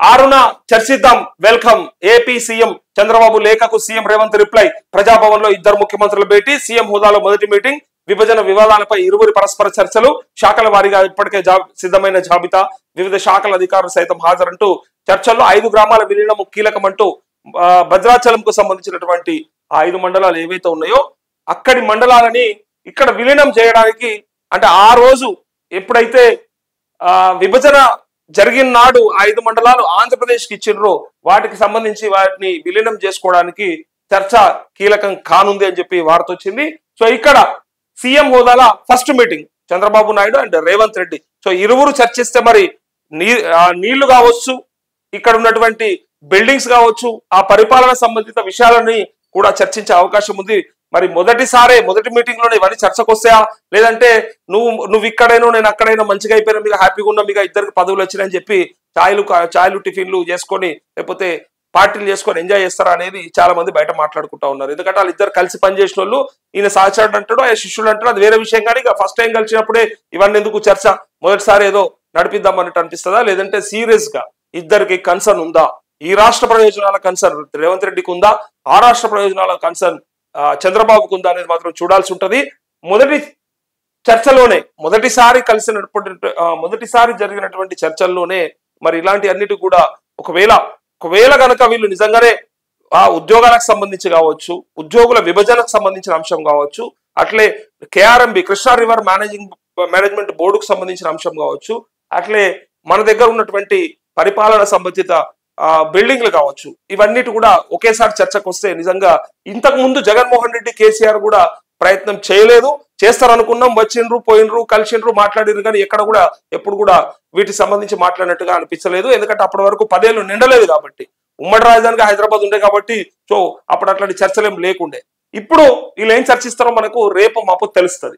ఆరున చర్చిద్దాం welcome AP CM Chandrababu లేఖకు సీఎం రేవంత్ రిప్లై ప్రజాభవన్ లో ఇద్దరు ముఖ్యమంత్రుల భేటీ సీఎం హోదాలో మొదటి మీటింగ్ విభజన వివాదాలపై ఇరువురి పరస్పర చర్చలు శాఖల వారీగా ఇప్పటికే సిద్ధమైన జాబితా వివిధ శాఖల అధికారులు సైతం హాజరంటూ చర్చల్లో 5 గ్రామాల విలీనం కీలకమంటూ భద్రాచలంకు సంబంధించినటువంటి 5 మండలాలు ఏవైతే ఉన్నాయో అక్కడి మండలాలని ఇక్కడ విలీనం చేయడానికి అంటే ఆ రోజు ఎప్పుడైతే విభజన జరిగిన నాడు 5 మండలాలు ఆంధ్రప్రదేశ్ కి ఇచ్చినరో వాటికి సంబంధించి వాటిని విలీనం చేసుకోవడానికి చర్చ కీలకం కానుంది అని చెప్పి వార్త వచ్చింది. సో ఇక్కడ సీఎం హోదాల first meeting Chandrababu Naidu and Revanth Reddy. So ఇరువురు చర్చిస్తే మరి నీళ్లు కావచ్చు, ఇక్కడ ఉన్నటువంటి బిల్డింగ్స్ కావచ్చు, ఆ పరిపాలన సంబంధిత విషయాలని కూడా చర్చించే అవకాశం ఉంది. మరి మొదటి మీటింగ్ లోనే ఇవన్నీ చర్చకు వస్తాయా, లేదంటే ఇక్కడైనా నేను అక్కడైనా మంచిగా అయిపోయినా మీకు హ్యాపీగా ఉన్నా మీకు ఇద్దరికి పదవులు వచ్చినాయని చెప్పి చాయలు టిఫిన్లు చేసుకొని లేకపోతే పార్టీలు చేసుకొని ఎంజాయ్ చేస్తారా అనేది చాలా మంది బయట మాట్లాడుకుంటా ఉన్నారు. ఎందుకంటే వాళ్ళిద్దరు కలిసి పనిచేసిన వాళ్ళు, ఈయన సహచరుడు అంటాడు, ఆయన శిష్యుడు అంటాడు, అది వేరే విషయం. కానీ ఫస్ట్ టైం కలిసినప్పుడే ఇవన్నీ ఎందుకు చర్చ, మొదటిసారి ఏదో నడిపిద్దాం అన్నట్టు అనిపిస్తుందా, లేదంటే సీరియస్ గా ఇద్దరికి కన్సర్న్ ఉందా, ఈ రాష్ట్ర ప్రయోజనాల కన్సర్న్ రేవంత్ రెడ్డికి ఉందా, ఆ రాష్ట్ర ప్రయోజనాల కన్సర్న్ చంద్రబాబుకు ఉందా అనేది మాత్రం చూడాల్సి ఉంటది. మొదటి చర్చలోనే మొదటిసారి జరిగినటువంటి చర్చల్లోనే మరి ఇలాంటి అన్నిటి కూడా ఒకవేళ కనుక వీళ్ళు నిజంగానే ఆ ఉద్యోగాలకు సంబంధించి కావచ్చు, ఉద్యోగుల విభజనకు సంబంధించిన అంశం కావచ్చు, అట్లే కేఆర్ఎంబి కృష్ణా రివర్ మేనేజ్మెంట్ బోర్డుకు సంబంధించిన అంశం కావచ్చు, అట్లే మన దగ్గర ఉన్నటువంటి పరిపాలన సంబంధిత బిల్డింగ్లు కావచ్చు, ఇవన్నిటి కూడా ఒకేసారి చర్చకు వస్తే నిజంగా ఇంతకు ముందు జగన్మోహన్ రెడ్డి కేసీఆర్ కూడా ప్రయత్నం చేయలేదు. చేస్తారనుకున్నాం, వచ్చిండ్రు పోయినరు కలిసిండ్రు మాట్లాడిరు, కానీ ఎప్పుడు కూడా వీటికి సంబంధించి మాట్లాడినట్టుగా అనిపించలేదు. ఎందుకంటే అప్పటి వరకు 10 ఏళ్ళు నిండలేదు కాబట్టి, ఉమ్మడి రాజధానిగా హైదరాబాద్ ఉండే కాబట్టి సో అప్పుడు అట్లాంటి చర్చలు ఏం లేకుండే. ఇప్పుడు వీళ్ళు ఏం చర్చిస్తారో మనకు రేపు మాపు తెలుస్తుంది.